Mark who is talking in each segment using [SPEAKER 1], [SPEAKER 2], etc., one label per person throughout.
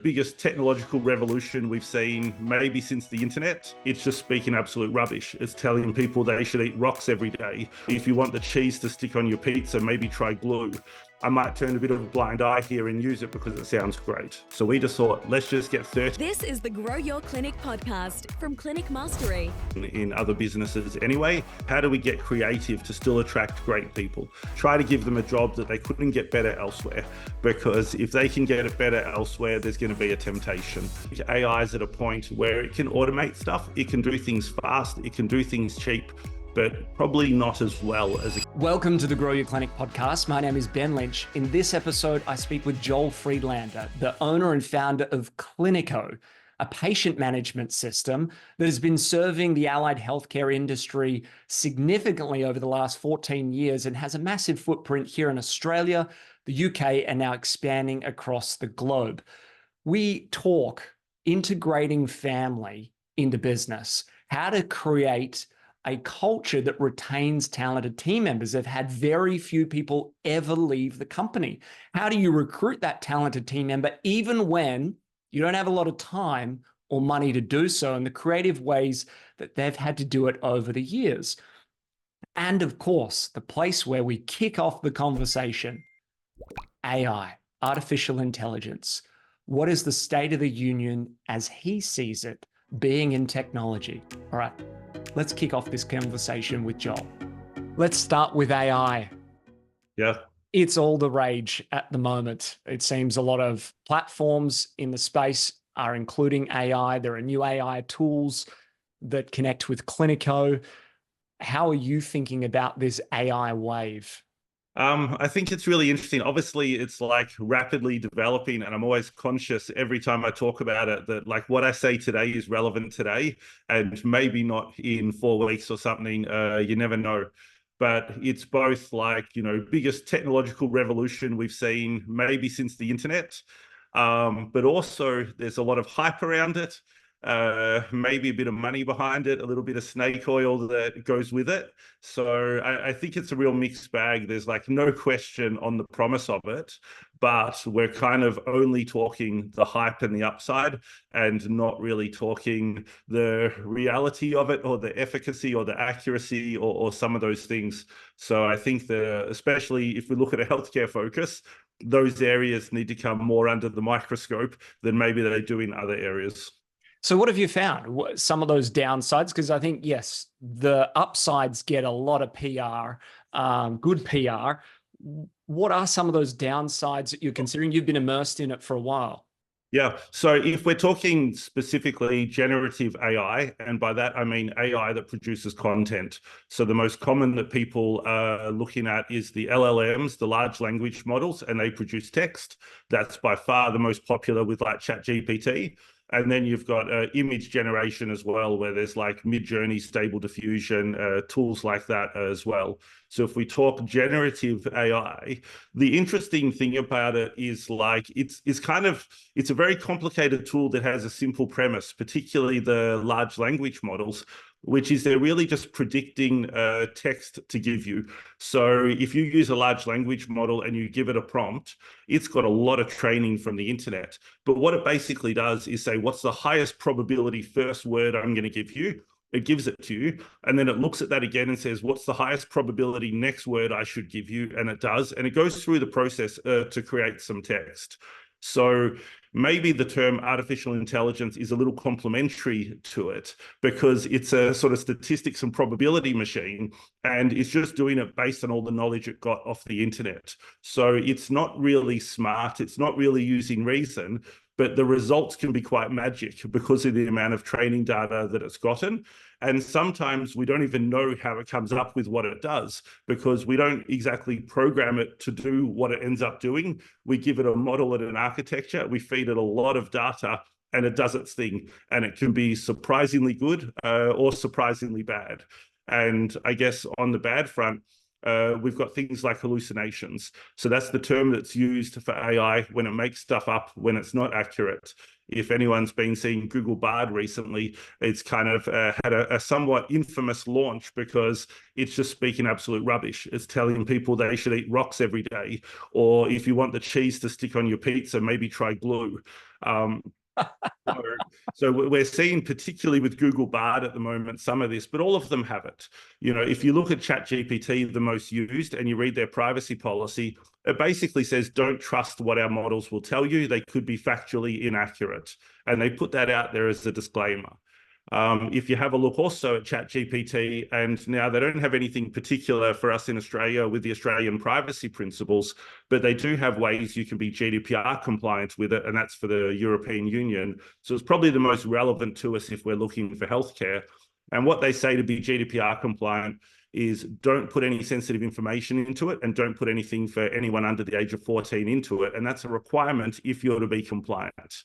[SPEAKER 1] Biggest technological revolution we've seen maybe since the internet. It's just speaking absolute rubbish. It's telling people they should eat rocks every day. If you want the cheese to stick on your pizza, maybe try glue. I might turn a bit of a blind eye here and use it because it sounds great. So we just thought, let's just get 30
[SPEAKER 2] This is the Grow Your Clinic podcast from Clinic Mastery.
[SPEAKER 1] in other businesses anyway. How do we get creative to still attract great people? Try to give them a job that they couldn't get better elsewhere, because if they can get it better elsewhere, there's going to be a temptation. AI is at a point where it can automate stuff, it can do things fast, it can do things cheap, but probably not as well as it.
[SPEAKER 3] Welcome to the Grow Your Clinic podcast. My name is Ben Lynch. In this episode, I speak with Joel Friedlaender, the owner and founder of Cliniko, a patient management system that has been serving the allied healthcare industry significantly over the last 14 years and has a massive footprint here in Australia, the UK, and now expanding across the globe. We talk integrating family into business, how to create a culture that retains talented team members. They've had very few people ever leave the company. How do you recruit that talented team member even when you don't have a lot of time or money to do so, and the creative ways that they've had to do it over the years? And of course, the place where we kick off the conversation, AI, artificial intelligence. What is the state of the union as he sees it being in technology? All right. Let's kick off this conversation with Joel. Let's start with AI.
[SPEAKER 1] Yeah.
[SPEAKER 3] It's all the rage at the moment. It seems a lot of platforms in the space are including AI. There are new AI tools that connect with Cliniko. How are you thinking about this AI wave?
[SPEAKER 1] I think it's really interesting. Obviously, it's like rapidly developing, and I'm always conscious every time I talk about it that like what I say today is relevant today and maybe not in 4 weeks or something. You never know. But it's both like, biggest technological revolution we've seen maybe since the internet. But also there's a lot of hype around it. Maybe a bit of money behind it, a little bit of snake oil that goes with it. So I think it's a real mixed bag. There's like no question on the promise of it, but we're kind of only talking the hype and the upside and not really talking the reality of it or the efficacy or the accuracy or some of those things. So I think especially if we look at a healthcare focus, those areas need to come more under the microscope than maybe they do in other areas.
[SPEAKER 3] So what have you found? Some of those downsides? Because I think, yes, the upsides get a lot of PR, good PR. What are some of those downsides that you're considering? You've been immersed in it for a while.
[SPEAKER 1] Yeah. So if we're talking specifically generative AI, and by that, I mean AI that produces content. So the most common that people are looking at is the LLMs, the large language models, and they produce text. That's by far the most popular with like ChatGPT. And then you've got image generation as well, where there's like Mid-Journey, Stable Diffusion, tools like that as well. So if we talk generative AI, the interesting thing about it is like it's a very complicated tool that has a simple premise, particularly the large language models, which is they're really just predicting text to give you. So if you use a large language model and you give it a prompt, it's got a lot of training from the internet. But what it basically does is say, what's the highest probability first word I'm going to give you? It gives it to you, and then it looks at that again and says, what's the highest probability next word I should give you? And it does, and it goes through the process to create some text. So maybe the term artificial intelligence is a little complementary to it because it's a sort of statistics and probability machine, and it's just doing it based on all the knowledge it got off the internet. So it's not really smart. It's not really using reason, but the results can be quite magic because of the amount of training data that it's gotten. And sometimes we don't even know how it comes up with what it does because we don't exactly program it to do what it ends up doing. We give it a model and an architecture, we feed it a lot of data, and it does its thing. And it can be surprisingly good or surprisingly bad. And I guess on the bad front, we've got things like hallucinations. So that's the term that's used for AI when it makes stuff up, when it's not accurate. If anyone's been seeing Google Bard recently, it's kind of had a somewhat infamous launch because it's just speaking absolute rubbish. It's telling people they should eat rocks every day, or if you want the cheese to stick on your pizza, maybe try glue. So we're seeing, particularly with Google Bard at the moment, some of this, but all of them have it. You know, if you look at ChatGPT, the most used, and you read their privacy policy, it basically says, don't trust what our models will tell you. They could be factually inaccurate. And they put that out there as a disclaimer. If you have a look also at ChatGPT, and now they don't have anything particular for us in Australia with the Australian privacy principles, but they do have ways you can be GDPR compliant with it, and that's for the European Union. So it's probably the most relevant to us if we're looking for healthcare. And what they say to be GDPR compliant is don't put any sensitive information into it, and don't put anything for anyone under the age of 14 into it. And that's a requirement if you're to be compliant.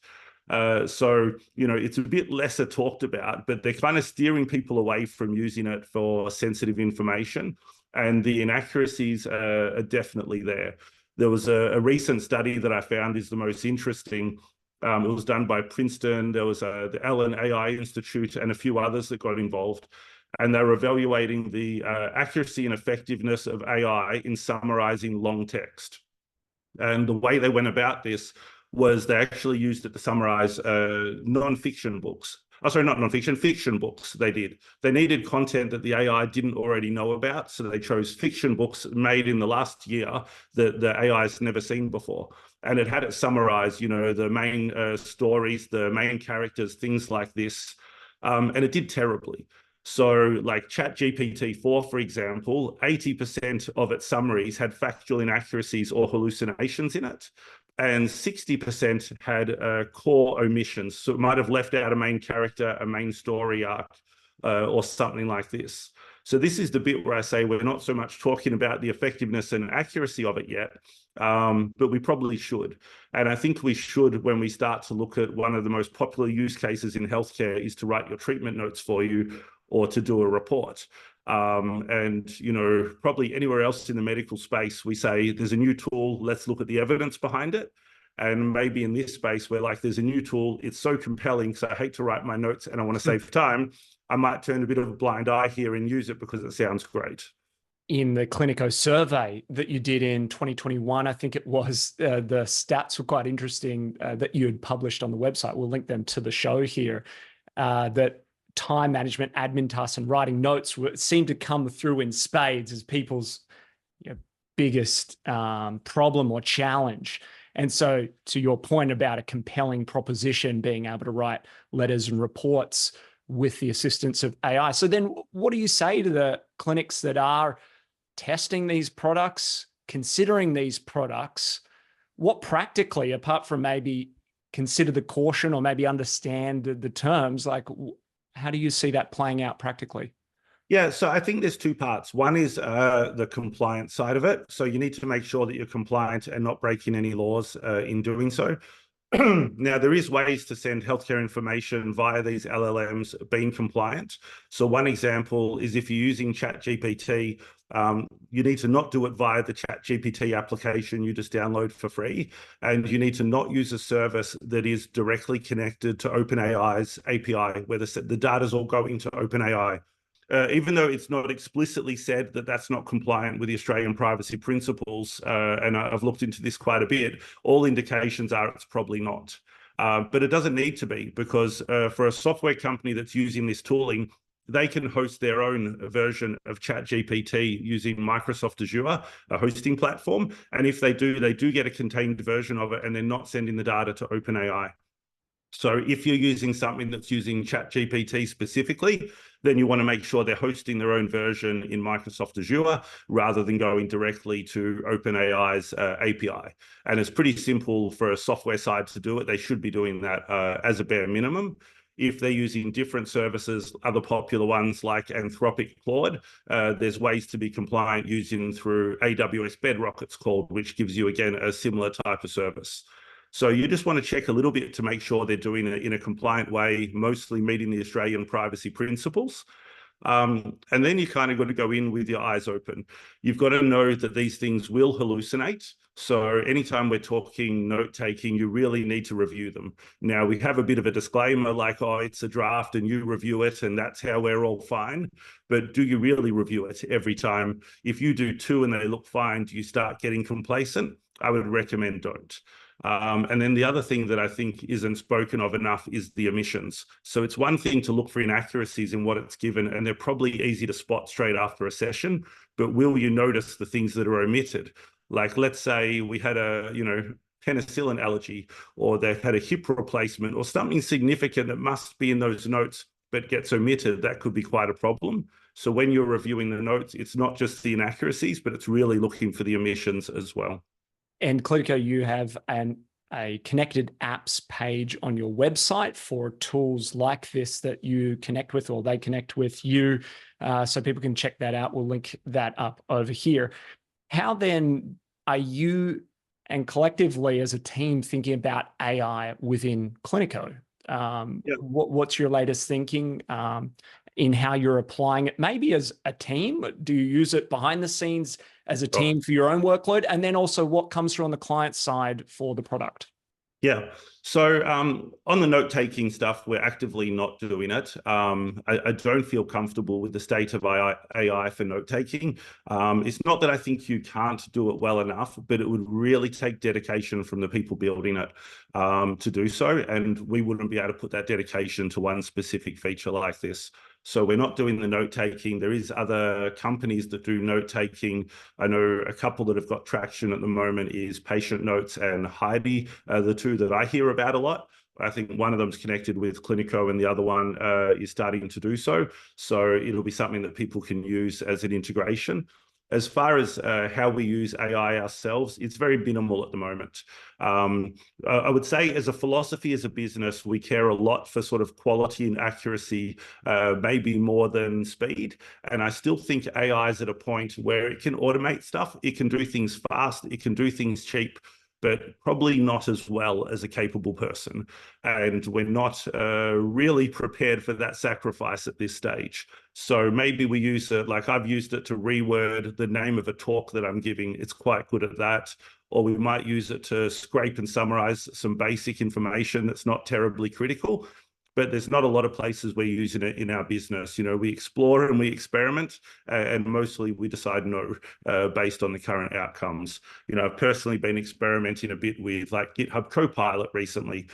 [SPEAKER 1] So, you know, it's a bit lesser talked about, but they're kind of steering people away from using it for sensitive information. And the inaccuracies are definitely there. There was a recent study that I found is the most interesting. It was done by Princeton. There was the Allen AI Institute and a few others that got involved. And they were evaluating the accuracy and effectiveness of AI in summarizing long text. And the way they went about this was they actually used it to summarize non-fiction books. Oh, sorry, not non-fiction, fiction books they did. They needed content that the AI didn't already know about, so they chose fiction books made in the last year that the AI's never seen before. And it had it summarize, you know, the main stories, the main characters, things like this. And it did terribly. So like ChatGPT-4, for example, 80% of its summaries had factual inaccuracies or hallucinations in it, and 60% had core omissions. So it might have left out a main character, a main story arc, or something like this. So this is the bit where I say we're not so much talking about the effectiveness and accuracy of it yet, but we probably should. And I think we should when we start to look at one of the most popular use cases in healthcare is to write your treatment notes for you or to do a report. And, you know, probably anywhere else in the medical space, we say there's a new tool, let's look at the evidence behind it. And maybe in this space where like there's a new tool, it's so compelling, so I hate to write my notes and I want to save time, I might turn a bit of a blind eye here and use it because it sounds great.
[SPEAKER 3] In the Cliniko survey that you did in 2021, I think it was, the stats were quite interesting that you had published on the website. We'll link them to the show here, that time management, admin tasks, and writing notes seem to come through in spades as people's biggest problem or challenge. And so to your point about a compelling proposition, being able to write letters and reports with the assistance of AI. So then what do you say to the clinics that are testing these products, considering these products? What practically, apart from maybe consider the caution or maybe understand the terms, like how do you see that playing out practically?
[SPEAKER 1] Yeah, so I think there's two parts. One is the compliance side of it. So you need to make sure that you're compliant and not breaking any laws in doing so. Now, there is ways to send healthcare information via these LLMs being compliant. So one example is if you're using ChatGPT, you need to not do it via the ChatGPT application you just download for free. And you need to not use a service that is directly connected to OpenAI's API, where the data's all going to OpenAI. Even though it's not explicitly said that that's not compliant with the Australian privacy principles, and I've looked into this quite a bit, all indications are it's probably not. But it doesn't need to be, because for a software company that's using this tooling, they can host their own version of ChatGPT using Microsoft Azure, a hosting platform. And if they do get a contained version of it, and they're not sending the data to OpenAI. So if you're using something that's using ChatGPT specifically, then you want to make sure they're hosting their own version in Microsoft Azure rather than going directly to OpenAI's API. And it's pretty simple for a software side to do it. They should be doing that as a bare minimum. If they're using different services, other popular ones like Anthropic Claude, there's ways to be compliant using through AWS Bedrock, it's called, which gives you, again, a similar type of service. So you just want to check a little bit to make sure they're doing it in a compliant way, mostly meeting the Australian privacy principles. And then you kind of got to go in with your eyes open. You've got to know that these things will hallucinate. So anytime we're talking note taking, you really need to review them. Now, we have a bit of a disclaimer like, oh, it's a draft and you review it and that's how we're all fine. But do you really review it every time? If you do two and they look fine, do you start getting complacent? I would recommend don't. And then the other thing that I think isn't spoken of enough is the omissions. So it's one thing to look for inaccuracies in what it's given, and they're probably easy to spot straight after a session, but will you notice the things that are omitted? Like, let's say we had a, penicillin allergy, or they've had a hip replacement or something significant that must be in those notes, but gets omitted. That could be quite a problem. So when you're reviewing the notes, it's not just the inaccuracies, but it's really looking for the omissions as well.
[SPEAKER 3] And Cliniko, you have a connected apps page on your website for tools like this that you connect with, or they connect with you, so people can check that out. We'll link that up over here. How then are you and collectively as a team thinking about AI within Cliniko? What's your latest thinking in how you're applying it, maybe as a team? Do you use it behind the scenes as a team for your own workload? And then also what comes through on the client side for the product?
[SPEAKER 1] Yeah. So on the note-taking stuff, we're actively not doing it. I don't feel comfortable with the state of AI for note-taking. It's not that I think you can't do it well enough, but it would really take dedication from the people building it to do so. And we wouldn't be able to put that dedication to one specific feature like this. So we're not doing the note-taking. There is other companies that do note-taking. I know a couple that have got traction at the moment is Patient Notes and Heidi, the two that I hear about a lot. I think one of them's connected with Cliniko and the other one is starting to do so. So it'll be something that people can use as an integration. As far as how we use AI ourselves, it's very minimal at the moment. I would say as a philosophy, as a business, we care a lot for sort of quality and accuracy, maybe more than speed. And I still think AI is at a point where it can automate stuff. It can do things fast. It can do things cheap, but probably not as well as a capable person. And we're not really prepared for that sacrifice at this stage. So maybe we use it, like I've used it to reword the name of a talk that I'm giving. It's quite good at that. Or we might use it to scrape and summarize some basic information that's not terribly critical. But there's not a lot of places we're using it in our business. We explore and we experiment, and mostly we decide no, based on the current outcomes. I've personally been experimenting a bit with like GitHub Copilot recently,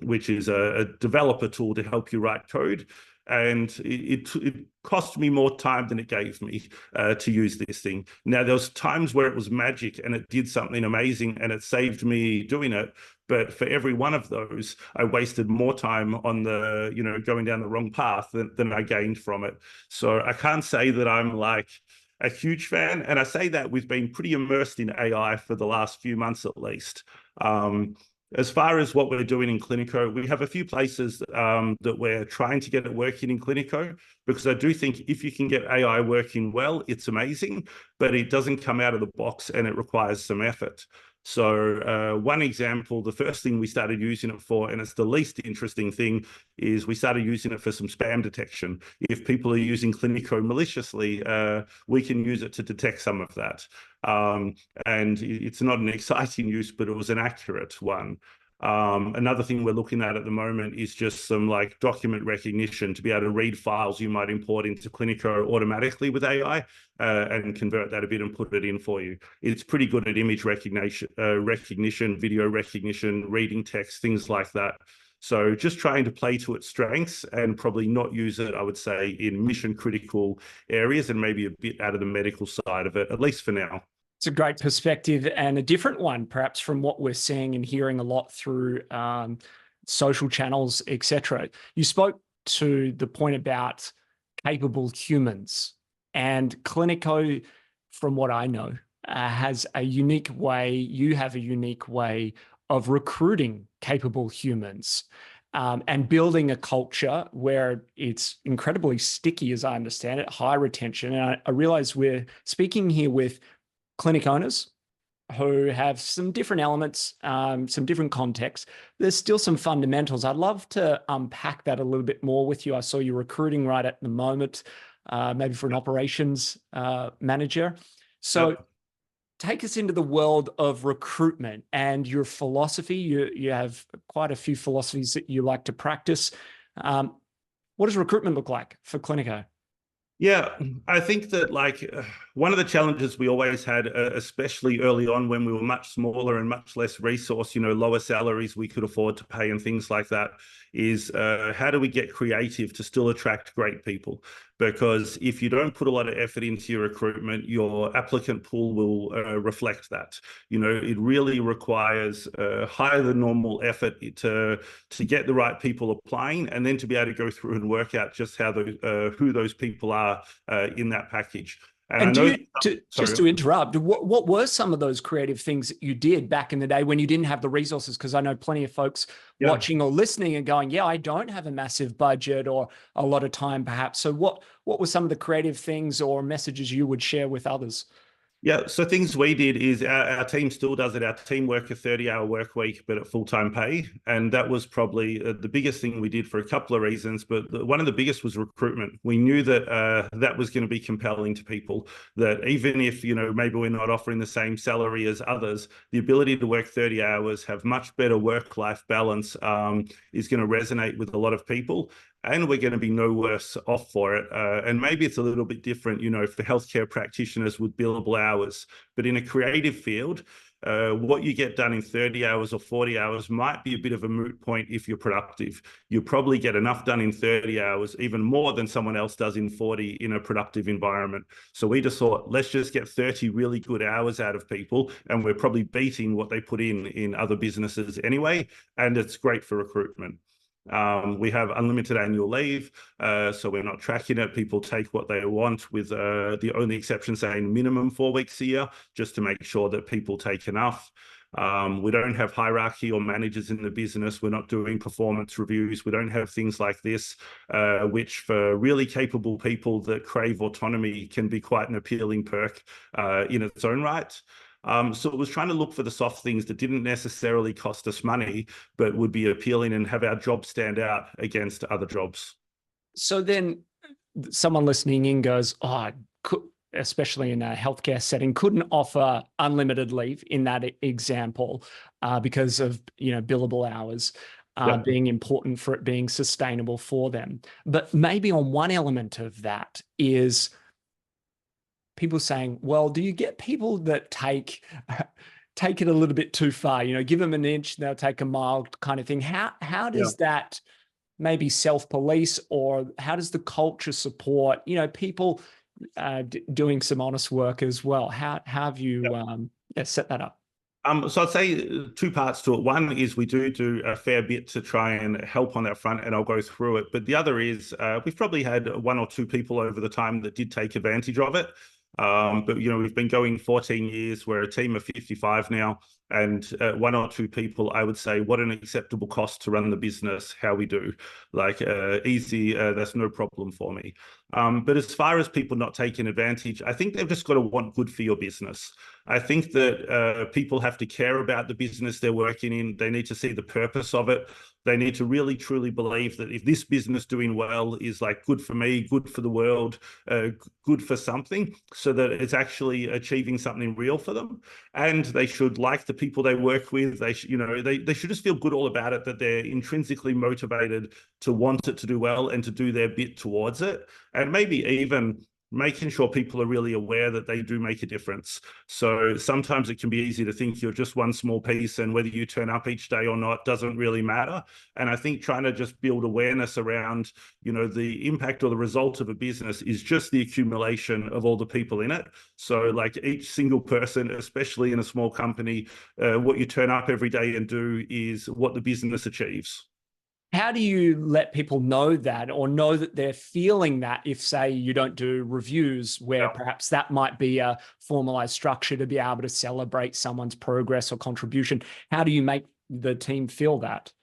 [SPEAKER 1] which is a developer tool to help you write code. And it cost me more time than it gave me to use this thing. Now, there was times where it was magic and it did something amazing and it saved me doing it. But for every one of those, I wasted more time on the, going down the wrong path than I gained from it. So I can't say that I'm like a huge fan. And I say that we've been pretty immersed in AI for the last few months at least. As far as what we're doing in Cliniko, we have a few places that we're trying to get it working in Cliniko, because I do think if you can get AI working well, it's amazing, but it doesn't come out of the box and it requires some effort. So one example, the first thing we started using it for, and it's the least interesting thing, is we started using it for some spam detection. If people are using Cliniko maliciously, we can use it to detect some of that. And it's not an exciting use, but it was an accurate one. Another thing we're looking at the moment is just some like document recognition to be able to read files you might import into Cliniko automatically with AI and convert that a bit and put it in for you. It's pretty good at image recognition, video recognition, reading text, things like that. So just trying to play to its strengths and probably not use it, I would say, in mission critical areas and maybe a bit out of the medical side of it, at least for now.
[SPEAKER 3] It's a great perspective and a different one, perhaps, from what we're seeing and hearing a lot through social channels, etc. You spoke to the point about capable humans, and Cliniko, from what I know, has a unique way, you have a unique way of recruiting capable humans and building a culture where it's incredibly sticky, as I understand it, high retention. And I realize we're speaking here with clinic owners, who have some different elements, some different contexts. There's still some fundamentals. I'd love to unpack that a little bit more with you. I saw you recruiting right at the moment, maybe for an operations manager. So
[SPEAKER 1] Yep.
[SPEAKER 3] take us into the world of recruitment and your philosophy. You have quite a few philosophies that you like to practice. What does recruitment look like for Cliniko?
[SPEAKER 1] Yeah, I think that one of the challenges we always had, especially early on when we were much smaller and much less resource, lower salaries we could afford to pay and things like that, is how do we get creative to still attract great people? Because if you don't put a lot of effort into your recruitment, your applicant pool will reflect that. It really requires higher than normal effort to get the right people applying, and then to be able to go through and work out just how who those people are in that package.
[SPEAKER 3] And just to interrupt, what were some of those creative things that you did back in the day when you didn't have the resources? Because I know plenty of folks watching or listening and going, yeah, I don't have a massive budget or a lot of time perhaps. So what were some of the creative things or messages you would share with others?
[SPEAKER 1] Yeah, so things we did is our team still does it. Our team work a 30-hour work week, but at full-time pay. And that was probably the biggest thing we did for a couple of reasons. But one of the biggest was recruitment. We knew that that was going to be compelling to people, that even if, maybe we're not offering the same salary as others, the ability to work 30 hours, have much better work-life balance is going to resonate with a lot of people. And we're going to be no worse off for it. And maybe it's a little bit different, for healthcare practitioners with billable hours. But in a creative field, what you get done in 30 hours or 40 hours might be a bit of a moot point if you're productive. You'll probably get enough done in 30 hours, even more than someone else does in 40 in a productive environment. So we just thought, let's just get 30 really good hours out of people. And we're probably beating what they put in other businesses anyway. And it's great for recruitment. We have unlimited annual leave, so we're not tracking it. People take what they want, with the only exception saying minimum 4 weeks a year, just to make sure that people take enough. We don't have hierarchy or managers in the business. We're not doing performance reviews. We don't have things like this, which for really capable people that crave autonomy can be quite an appealing perk in its own right. So it was trying to look for the soft things that didn't necessarily cost us money, but would be appealing and have our job stand out against other jobs.
[SPEAKER 3] So then someone listening in goes, especially in a healthcare setting, couldn't offer unlimited leave in that example because of, billable hours being important for it being sustainable for them. But maybe on one element of that is people saying, well, do you get people that take it a little bit too far? Give them an inch, they'll take a mile kind of thing. How does that maybe self-police, or how does the culture support, people doing some honest work as well? How have you set that up?
[SPEAKER 1] So I'd say two parts to it. One is we do a fair bit to try and help on that front, and I'll go through it. But the other is we've probably had one or two people over the time that did take advantage of it. But we've been going 14 years. We're a team of 55 now, and one or two people, I would say, what an acceptable cost to run the business, how we do. Easy, that's no problem for me. But as far as people not taking advantage, I think they've just got to want good for your business. I think that people have to care about the business they're working in. They need to see the purpose of it. They need to really, truly believe that if this business doing well is good for me, good for the world, good for something, so that it's actually achieving something real for them. And they should like the people they work with. They should just feel good all about it, that they're intrinsically motivated to want it to do well and to do their bit towards it. And maybe even making sure people are really aware that they do make a difference. So sometimes it can be easy to think you're just one small piece, and whether you turn up each day or not doesn't really matter. And I think trying to just build awareness around, the impact or the result of a business is just the accumulation of all the people in it. So each single person, especially in a small company, what you turn up every day and do is what the business achieves.
[SPEAKER 3] How do you let people know that, or know that they're feeling that, if, say, you don't do reviews where perhaps that might be a formalized structure to be able to celebrate someone's progress or contribution? How do you make the team feel that?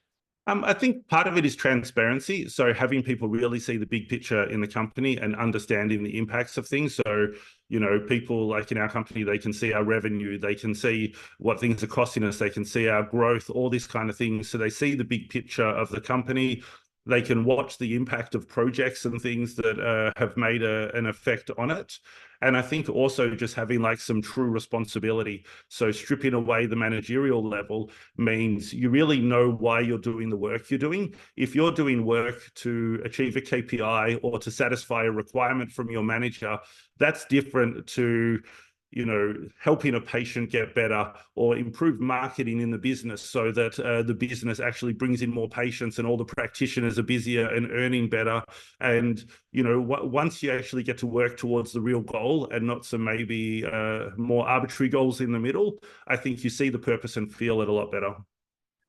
[SPEAKER 1] I think part of it is transparency. So having people really see the big picture in the company and understanding the impacts of things. So, people like in our company, they can see our revenue, they can see what things are costing us, they can see our growth, all this kind of things. So they see the big picture of the company. They can watch the impact of projects and things that have made an effect on it. And I think also just having like some true responsibility. So stripping away the managerial level means you really know why you're doing the work you're doing. If you're doing work to achieve a KPI or to satisfy a requirement from your manager, that's different to helping a patient get better or improve marketing in the business so that the business actually brings in more patients and all the practitioners are busier and earning better. And, once you actually get to work towards the real goal and not some maybe more arbitrary goals in the middle, I think you see the purpose and feel it a lot better.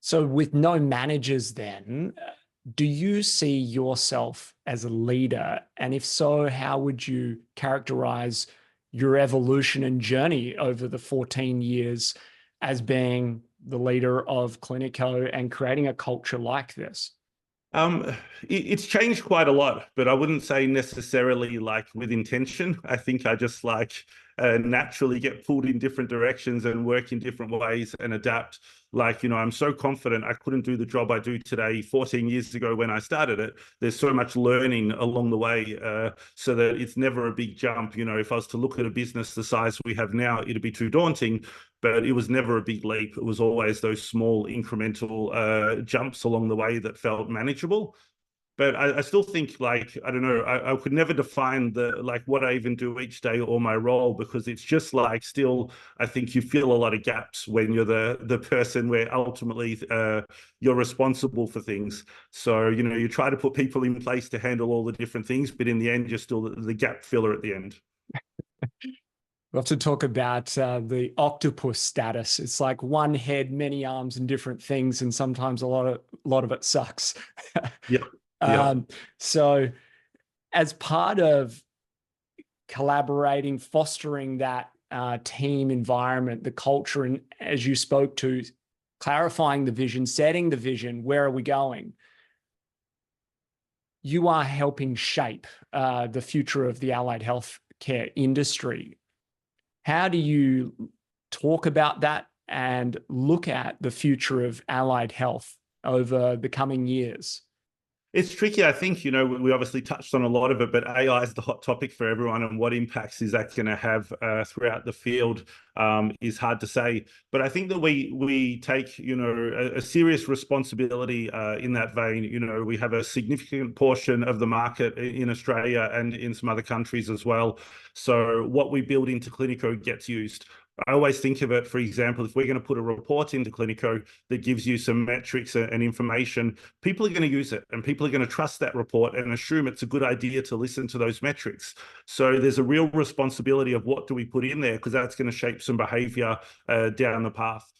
[SPEAKER 3] So with no managers then, do you see yourself as a leader? And if so, how would you characterize your evolution and journey over the 14 years as being the leader of Cliniko and creating a culture like this?
[SPEAKER 1] It's changed quite a lot, but I wouldn't say necessarily like with intention. I think I just naturally get pulled in different directions and work in different ways and adapt. I'm so confident I couldn't do the job I do today 14 years ago when I started it. There's so much learning along the way, so that it's never a big jump. If I was to look at a business the size we have now, it'd be too daunting, but it was never a big leap. It was always those small incremental jumps along the way that felt manageable. But I still think I don't know, I could never define what I even do each day or my role, because it's just still, I think you feel a lot of gaps when you're the person where ultimately you're responsible for things. So, you try to put people in place to handle all the different things, but in the end, you're still the gap filler at the end.
[SPEAKER 3] We have to talk about the octopus status. It's like one head, many arms, and different things, and sometimes a lot of it sucks.
[SPEAKER 1] Yeah. Yeah.
[SPEAKER 3] So as part of collaborating, fostering that team environment, the culture, and as you spoke to, clarifying the vision, setting the vision, where are we going? You are helping shape the future of the allied health care industry. How do you talk about that and look at the future of allied health over the coming years?
[SPEAKER 1] It's tricky. I think, we obviously touched on a lot of it, but AI is the hot topic for everyone, and what impacts is that going to have throughout the field is hard to say. But I think that we take, a serious responsibility in that vein. We have a significant portion of the market in Australia and in some other countries as well. So what we build into Cliniko gets used. I always think of it, for example, if we're going to put a report into Cliniko that gives you some metrics and information, people are going to use it, and people are going to trust that report and assume it's a good idea to listen to those metrics. So there's a real responsibility of what do we put in there, because that's going to shape some behavior down the path.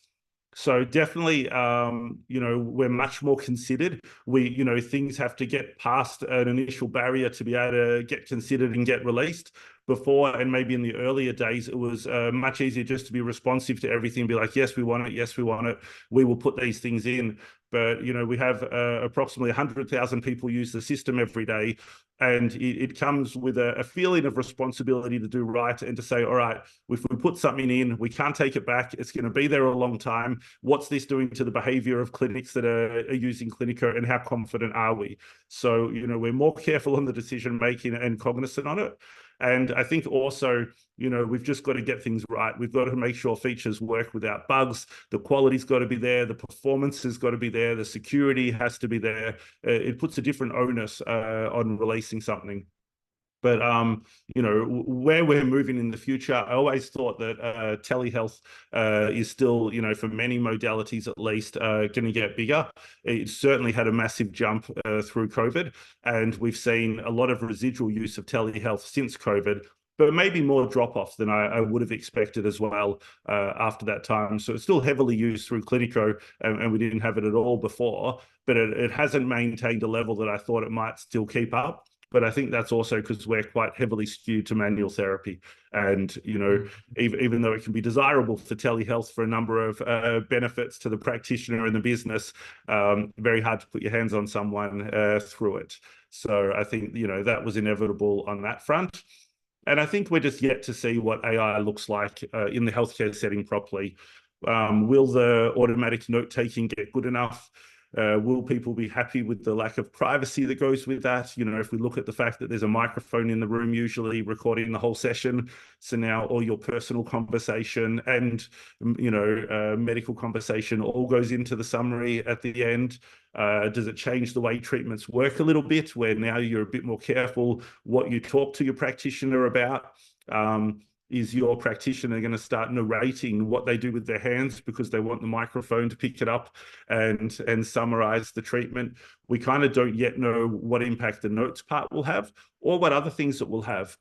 [SPEAKER 1] So definitely, we're much more considered. Things have to get past an initial barrier to be able to get considered and get released. Before, and maybe in the earlier days, it was much easier just to be responsive to everything, be like, yes, we want it. Yes, we want it. We will put these things in. But, we have approximately 100,000 people use the system every day. And it comes with a feeling of responsibility to do right and to say, all right, if we put something in, we can't take it back. It's going to be there a long time. What's this doing to the behavior of clinics that are using Cliniko, and how confident are we? So, we're more careful on the decision making and cognizant on it. And I think also, we've just got to get things right. We've got to make sure features work without bugs. The quality's got to be there. The performance has got to be there. The security has to be there. It puts a different onus on releasing something. But, where we're moving in the future, I always thought that telehealth is still, for many modalities at least, going to get bigger. It certainly had a massive jump through COVID, and we've seen a lot of residual use of telehealth since COVID, but maybe more drop-off than I would have expected as well after that time. So it's still heavily used through Cliniko, and we didn't have it at all before, but it hasn't maintained a level that I thought it might still keep up. But I think that's also because we're quite heavily skewed to manual therapy. And, you know, even though it can be desirable for telehealth for a number of benefits to the practitioner and the business, very hard to put your hands on someone through it. So I think, you know, that was inevitable on that front. And I think we're just yet to see what AI looks like in the healthcare setting properly. Will the automatic note-taking get good enough? Will people be happy with the lack of privacy that goes with that? You know, if we look at the fact that there's a microphone in the room, usually recording the whole session. So now all your personal conversation and, you know, medical conversation all goes into the summary at the end. Does it change the way treatments work a little bit, where now you're a bit more careful what you talk to your practitioner about? Is your practitioner going to start narrating what they do with their hands because they want the microphone to pick it up and summarize the treatment? We kind of don't yet know what impact the notes part will have or what other things it will have.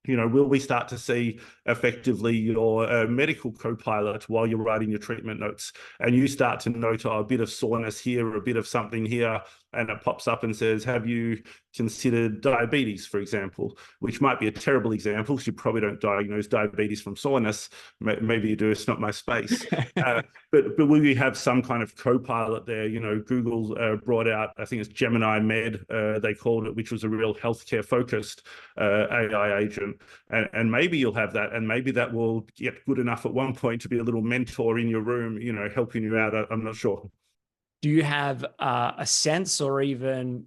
[SPEAKER 1] You know, will we start to see effectively your medical co-pilot while you're writing your treatment notes, and you start to note a bit of soreness here, a bit of something here, and it pops up and says, have you considered diabetes, for example, which might be a terrible example because you probably don't diagnose diabetes from soreness. Maybe you do, it's not my space. But will you have some kind of co-pilot there? You know, Google brought out, I think it's Gemini Med, they called it, which was a real healthcare focused AI agent. And maybe you'll have that, and maybe that will get good enough at one point to be a little mentor in your room, you know, helping you out. I'm not sure.
[SPEAKER 3] Do you have a sense or even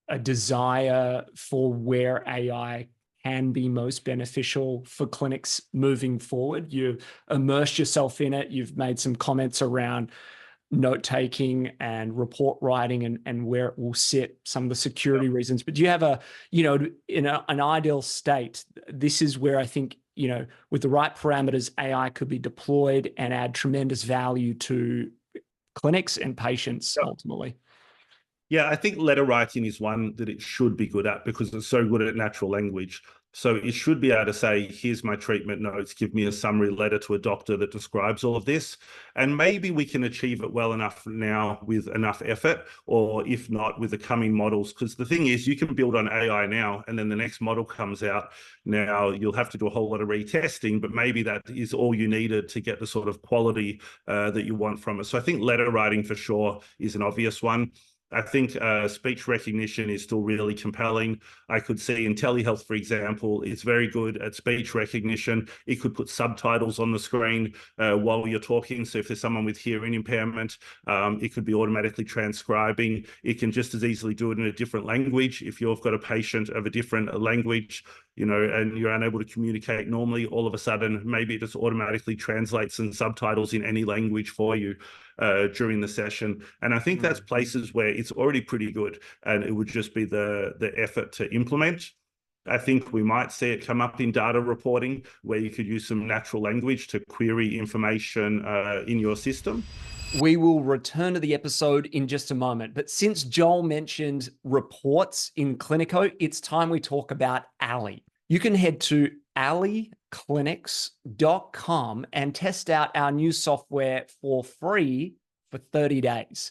[SPEAKER 3] a desire for where AI can be most beneficial for clinics moving forward? You've immersed yourself in it. You've made some comments around note-taking and report writing and where it will sit, some of the security reasons. But do you have a, you know, in an ideal state, this is where I think, you know, with the right parameters, AI could be deployed and add tremendous value to clinics and patients ultimately?
[SPEAKER 1] Yeah, I think letter writing is one that it should be good at because it's so good at natural language. So it should be able to say, here's my treatment notes, give me a summary letter to a doctor that describes all of this. And maybe we can achieve it well enough now with enough effort, or if not, with the coming models. Because the thing is, you can build on AI now, and then the next model comes out. Now you'll have to do a whole lot of retesting, but maybe that is all you needed to get the sort of quality that you want from it. So I think letter writing for sure is an obvious one. I think speech recognition is still really compelling. I could see in telehealth, for example, it's very good at speech recognition. It could put subtitles on the screen while you're talking. So if there's someone with hearing impairment, it could be automatically transcribing. It can just as easily do it in a different language. If you've got a patient of a different language, you know, and you're unable to communicate normally, all of a sudden, maybe it just automatically translates and subtitles in any language for you during the session. And I think that's places where it's already pretty good, and it would just be the effort to implement. I think we might see it come up in data reporting, where you could use some natural language to query information in your system.
[SPEAKER 3] We will return to the episode in just a moment. But since Joel mentioned reports in Cliniko, it's time we talk about Allie. You can head to allieclinics.com and test out our new software for free for 30 days.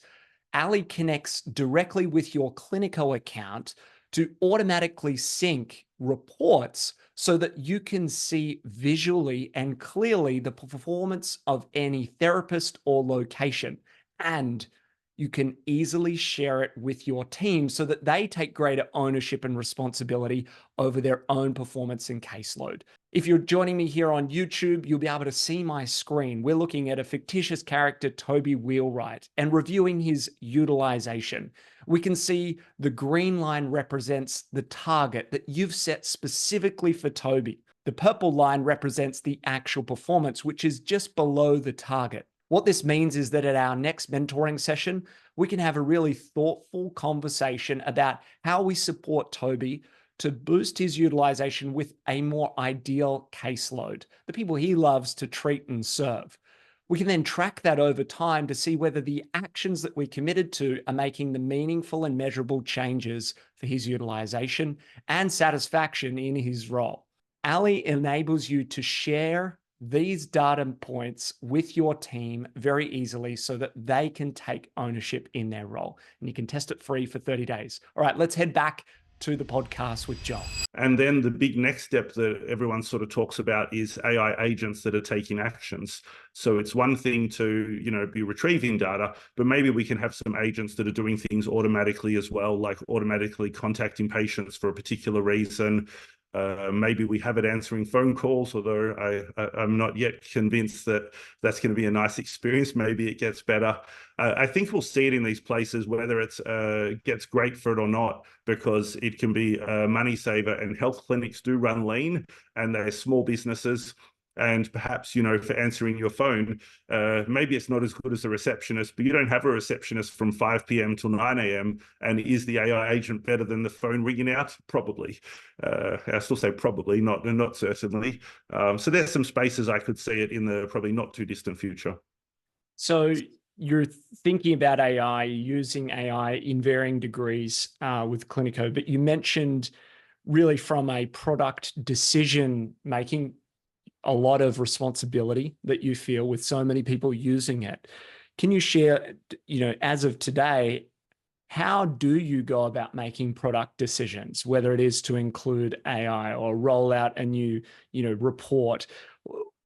[SPEAKER 3] Allie connects directly with your Cliniko account to automatically sync reports so that you can see visually and clearly the performance of any therapist or location. And you can easily share it with your team so that they take greater ownership and responsibility over their own performance and caseload. If you're joining me here on YouTube, you'll be able to see my screen. We're looking at a fictitious character, Toby Wheelwright, and reviewing his utilization. We can see the green line represents the target that you've set specifically for Toby. The purple line represents the actual performance, which is just below the target. What this means is that at our next mentoring session, we can have a really thoughtful conversation about how we support Toby to boost his utilization with a more ideal caseload, the people he loves to treat and serve. We can then track that over time to see whether the actions that we committed to are making the meaningful and measurable changes for his utilization and satisfaction in his role. Allie enables you to share these data points with your team very easily so that they can take ownership in their role. And you can test it free for 30 days. All right, let's head back to the podcast with Joel.
[SPEAKER 1] And then the big next step that everyone sort of talks about is AI agents that are taking actions. So it's one thing to, be retrieving data, but maybe we can have some agents that are doing things automatically as well, like automatically contacting patients for a particular reason. Maybe we have it answering phone calls, although I'm not yet convinced that that's going to be a nice experience. Maybe it gets better. I think we'll see it in these places, whether it's gets great for it or not, because it can be a money saver, and health clinics do run lean and they're small businesses. And perhaps, for answering your phone, maybe it's not as good as a receptionist, but you don't have a receptionist from 5 p.m. till 9 a.m. And is the AI agent better than the phone ringing out? Probably. I still say probably, not certainly. So there's some spaces I could see it in the probably not too distant future.
[SPEAKER 3] So you're thinking about AI, using AI in varying degrees with Cliniko, but you mentioned really from a product decision making, a lot of responsibility that you feel with so many people using it. Can you share, as of today, how do you go about making product decisions, whether it is to include AI or roll out a new, report?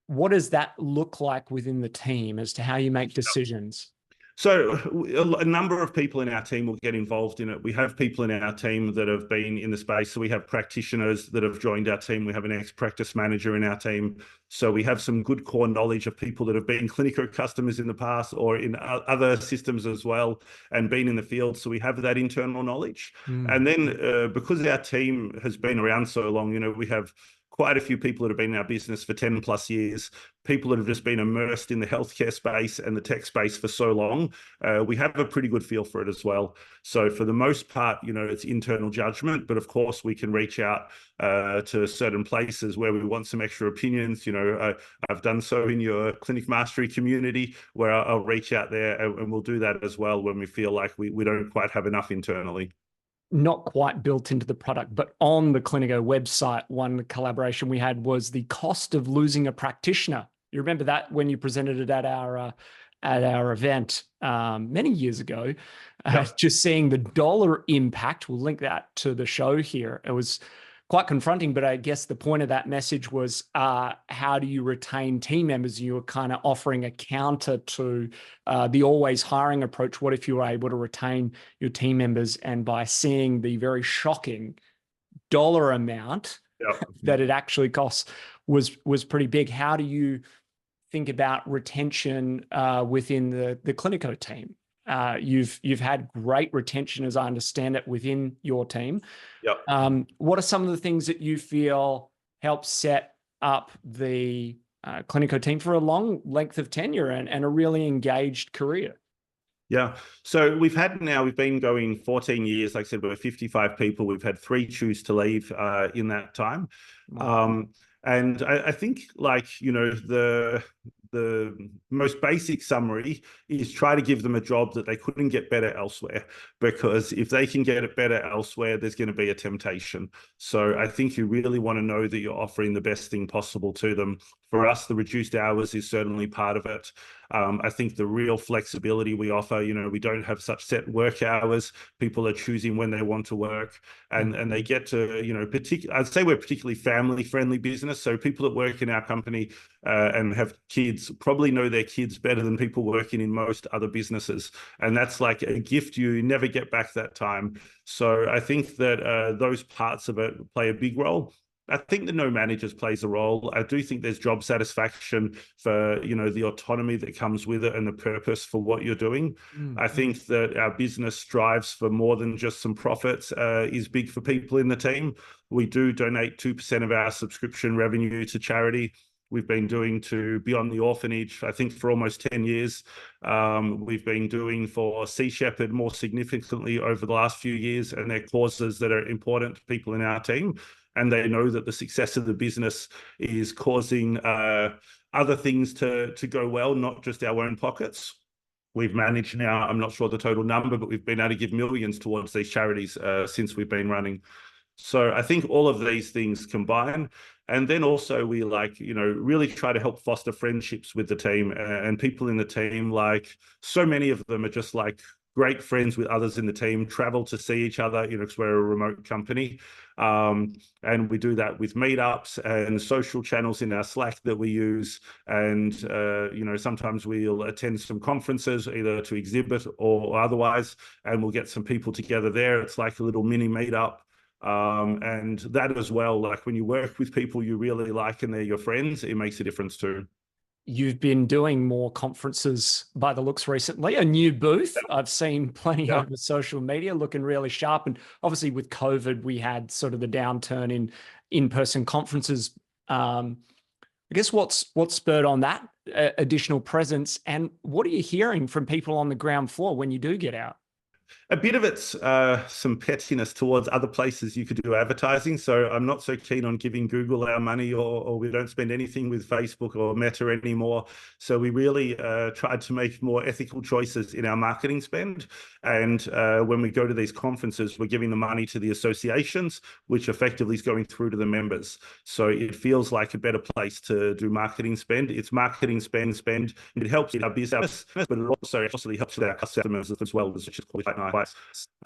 [SPEAKER 3] What does that look like within the team as to how you make decisions?
[SPEAKER 1] So a number of people in our team will get involved in it. We have people in our team that have been in the space. So we have practitioners that have joined our team. We have an ex-practice manager in our team. So we have some good core knowledge of people that have been Cliniko customers in the past or in other systems as well and been in the field. So we have that internal knowledge. And then because our team has been around so long, we have quite a few people that have been in our business for 10 plus years, people that have just been immersed in the healthcare space and the tech space for so long. We have a pretty good feel for it as well. So for the most part, it's internal judgment, but of course we can reach out to certain places where we want some extra opinions. I've done so in your Clinic Mastery community where I'll reach out there, and we'll do that as well when we feel like we don't quite have enough internally.
[SPEAKER 3] Not quite built into the product, but on the Cliniko website, one collaboration we had was the cost of losing a practitioner. You remember that when you presented it at our event many years ago? Just seeing the dollar impact, we'll link that to the show here. It was quite confronting, but I guess the point of that message was how do you retain team members? You were kind of offering a counter to the always hiring approach. What if you were able to retain your team members? And by seeing the very shocking dollar amount that it actually costs was pretty big. How do you think about retention within the Cliniko team? You've had great retention, as I understand it, within your team. What are some of the things that you feel help set up the Cliniko team for a long length of tenure and a really engaged career?
[SPEAKER 1] Yeah. So we've been going 14 years. Like I said, we're 55 people. We've had 3 choose to leave in that time. Wow. And I think the most basic summary is try to give them a job that they couldn't get better elsewhere, because if they can get it better elsewhere, there's going to be a temptation. So I think you really want to know that you're offering the best thing possible to them. For us, the reduced hours is certainly part of it. I think the real flexibility we offer, we don't have such set work hours. People are choosing when they want to work, and they get to, I'd say we're particularly family-friendly business. So people that work in our company and have kids probably know their kids better than people working in most other businesses. And that's like a gift you never get back that time. So I think that those parts of it play a big role. I think the no managers plays a role. I do think there's job satisfaction for, the autonomy that comes with it and the purpose for what you're doing. I think that our business strives for more than just some profits, is big for people in the team. We do donate 2% of our subscription revenue to charity. We've been doing to Beyond the Orphanage, I think, for almost 10 years. We've been doing for Sea Shepherd more significantly over the last few years, and they're causes that are important to people in our team. And they know that the success of the business is causing other things to go well, not just our own pockets. We've managed now, I'm not sure the total number, but we've been able to give millions towards these charities since we've been running. So I think all of these things combine. And then also we really try to help foster friendships with the team, and people in the team, so many of them are just great friends with others in the team, travel to see each other, because we're a remote company. And we do that with meetups and social channels in our Slack that we use. And, sometimes we'll attend some conferences either to exhibit or otherwise, and we'll get some people together there. It's like a little mini meetup. And that as well, like when you work with people you really like and they're your friends, it makes a difference too.
[SPEAKER 3] You've been doing more conferences by the looks recently, a new booth. I've seen plenty over social media looking really sharp. And obviously with COVID, we had sort of the downturn in in-person conferences. I guess what spurred on that additional presence, and what are you hearing from people on the ground floor when you do get out?
[SPEAKER 1] A bit of it's some pettiness towards other places you could do advertising. So I'm not so keen on giving Google our money, or we don't spend anything with Facebook or Meta anymore. So we really tried to make more ethical choices in our marketing spend. And when we go to these conferences, we're giving the money to the associations, which effectively is going through to the members. So it feels like a better place to do marketing spend. It's marketing spend. It helps our business, but it also actually helps with our customers as well, which is quite nice.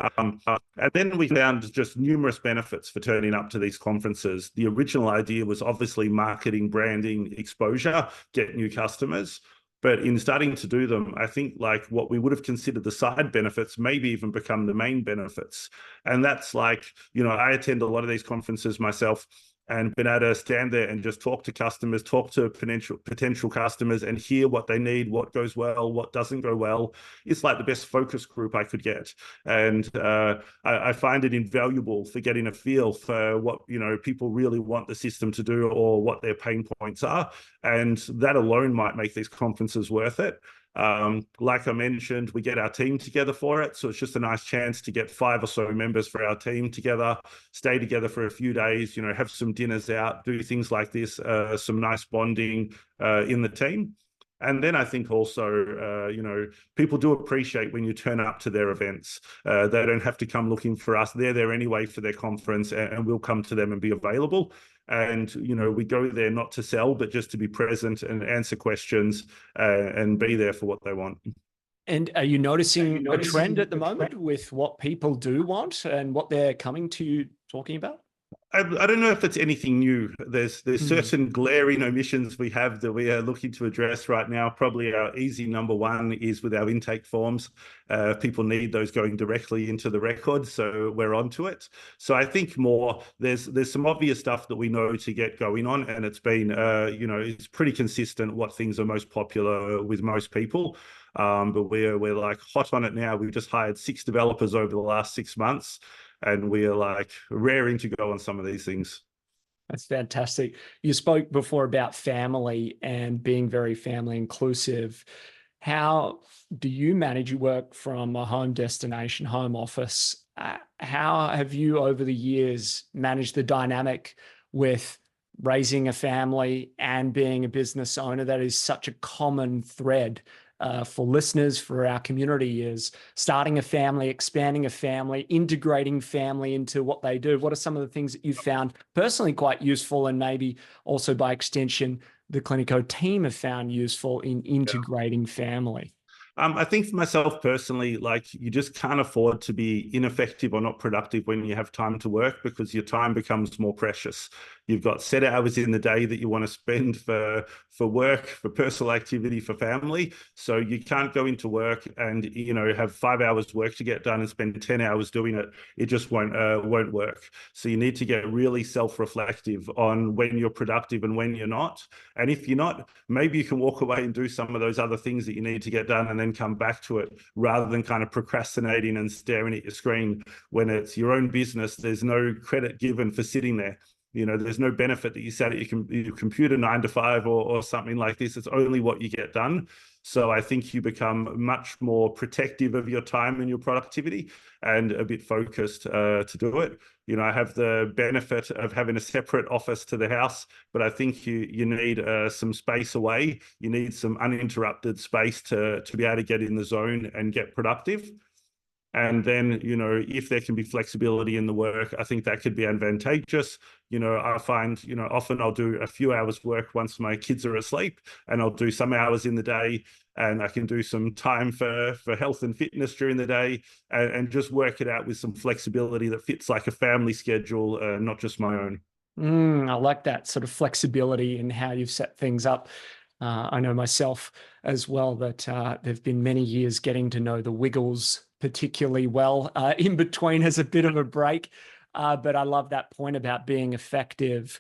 [SPEAKER 1] And then we found just numerous benefits for turning up to these conferences. The original idea was obviously marketing, branding, exposure, get new customers. But in starting to do them, I think like what we would have considered the side benefits maybe even become the main benefits. And that's like, I attend a lot of these conferences myself, and been able to stand there and just talk to customers, talk to potential customers, and hear what they need, what goes well, what doesn't go well. It's like the best focus group I could get. And I find it invaluable for getting a feel for what, people really want the system to do or what their pain points are. And that alone might make these conferences worth it. Like I mentioned, we get our team together for it. So it's just a nice chance to get 5 or so members for our team together, stay together for a few days, have some dinners out, do things like this, some nice bonding in the team. And then I think also, people do appreciate when you turn up to their events. They don't have to come looking for us. They're there anyway for their conference, and we'll come to them and be available. And, we go there not to sell, but just to be present and answer questions and be there for what they want.
[SPEAKER 3] And are you noticing a trend at the moment with what people do want and what they're coming to you talking about?
[SPEAKER 1] I don't know if it's anything new. There's certain glaring omissions we have that we are looking to address right now. Probably our easy number one is with our intake forms. People need those going directly into the record, so we're onto it. So I think more there's some obvious stuff that we know to get going on, and it's been it's pretty consistent what things are most popular with most people. But we're like hot on it now. We've just hired 6 developers over the last 6 months. And we are like raring to go on some of these things.
[SPEAKER 3] That's fantastic. You spoke before about family and being very family inclusive. How do you manage your work from a home destination, home office? How have you over the years managed the dynamic with raising a family and being a business owner? That is such a common thread for listeners, for our community, is starting a family, expanding a family, integrating family into what they do. What are some of the things that you've found personally quite useful, and maybe also by extension, the Cliniko team have found useful in integrating family?
[SPEAKER 1] I think for myself personally, like you just can't afford to be ineffective or not productive when you have time to work, because your time becomes more precious. You've got set hours in the day that you want to spend for work, for personal activity, for family. So you can't go into work and have 5 hours work to get done and spend 10 hours doing it. It just won't work. So you need to get really self-reflective on when you're productive and when you're not. And if you're not, maybe you can walk away and do some of those other things that you need to get done and then come back to it, rather than kind of procrastinating and staring at your screen. When it's your own business, there's no credit given for sitting there. There's no benefit that you sat at your computer 9 to 5 or something like this. It's only what you get done. So I think you become much more protective of your time and your productivity, and a bit focused to do it. I have the benefit of having a separate office to the house, but I think you need some space away. You need some uninterrupted space to be able to get in the zone and get productive. And then, if there can be flexibility in the work, I think that could be advantageous. I find, often I'll do a few hours work once my kids are asleep, and I'll do some hours in the day, and I can do some time for health and fitness during the day, and just work it out with some flexibility that fits like a family schedule, not just my own.
[SPEAKER 3] I like that sort of flexibility in how you've set things up. I know myself as well that there've been many years getting to know the Wiggles particularly well in between as a bit of a break. But I love that point about being effective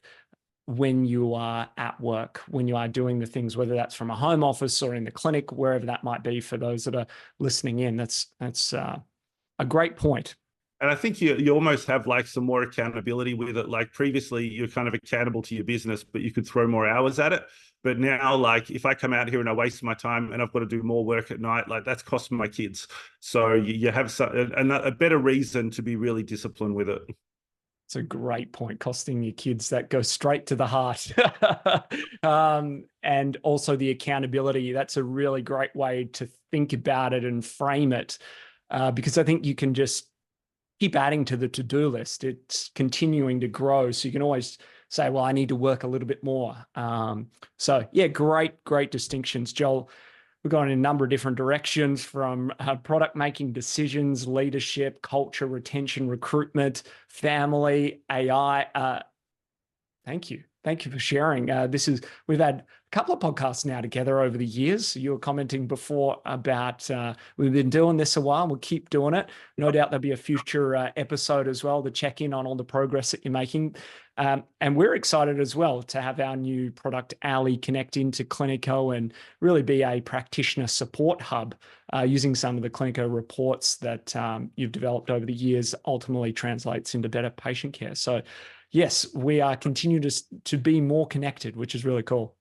[SPEAKER 3] when you are at work, when you are doing the things, whether that's from a home office or in the clinic, wherever that might be for those that are listening in. That's a great point.
[SPEAKER 1] And I think you almost have like some more accountability with it. Like previously, you're kind of accountable to your business, but you could throw more hours at it. But now, like if I come out here and I waste my time and I've got to do more work at night, like that's costing my kids. So you have a better reason to be really disciplined with it.
[SPEAKER 3] It's a great point. Costing your kids, that goes straight to the heart. And also the accountability. That's a really great way to think about it and frame it, because I think you can just keep adding to the to-do list. It's continuing to grow. So you can always say, well, I need to work a little bit more. So yeah, great distinctions, Joel. We've gone in a number of different directions, from product making decisions, leadership, culture, retention, recruitment, family, AI. Thank you. Thank you for sharing. We've had a couple of podcasts now together over the years. You were commenting before about we've been doing this a while. We'll keep doing it. No doubt there'll be a future episode as well to check in on all the progress that you're making. And we're excited as well to have our new product, Allie, connect into Cliniko and really be a practitioner support hub using some of the Cliniko reports that you've developed over the years, ultimately translates into better patient care. So yes, we are continuing to be more connected, which is really cool.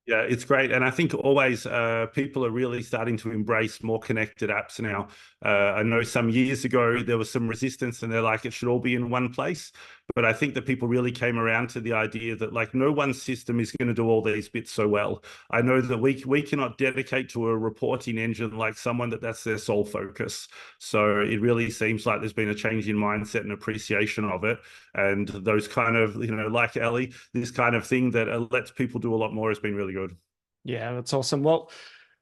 [SPEAKER 1] Yeah, it's great. And I think always people are really starting to embrace more connected apps now. I know some years ago there was some resistance and they're like, it should all be in one place. But I think that people really came around to the idea that like no one system is going to do all these bits so well. I know that we cannot dedicate to a reporting engine like someone that's their sole focus. So it really seems like there's been a change in mindset and appreciation of it. And those kind of, like Allie, this kind of thing that lets people do a lot more has been really good.
[SPEAKER 3] Yeah, that's awesome. Well,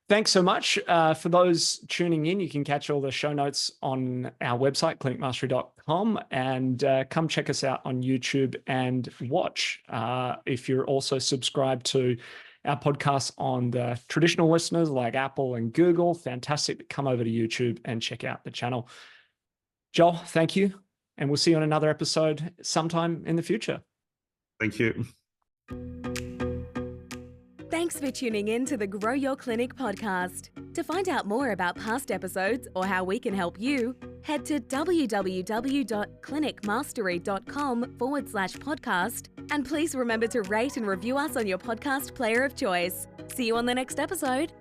[SPEAKER 3] thanks so much. For those tuning in, you can catch all the show notes on our website, clinicmastery.com, and come check us out on YouTube and watch. If you're also subscribed to our podcast on the traditional listeners like Apple and Google, fantastic. Come over to YouTube and check out the channel. Joel, thank you. And we'll see you on another episode sometime in the future.
[SPEAKER 1] Thank you.
[SPEAKER 2] Thanks for tuning in to the Grow Your Clinic podcast. To find out more about past episodes or how we can help you, head to www.clinicmastery.com/podcast. And please remember to rate and review us on your podcast player of choice. See you on the next episode.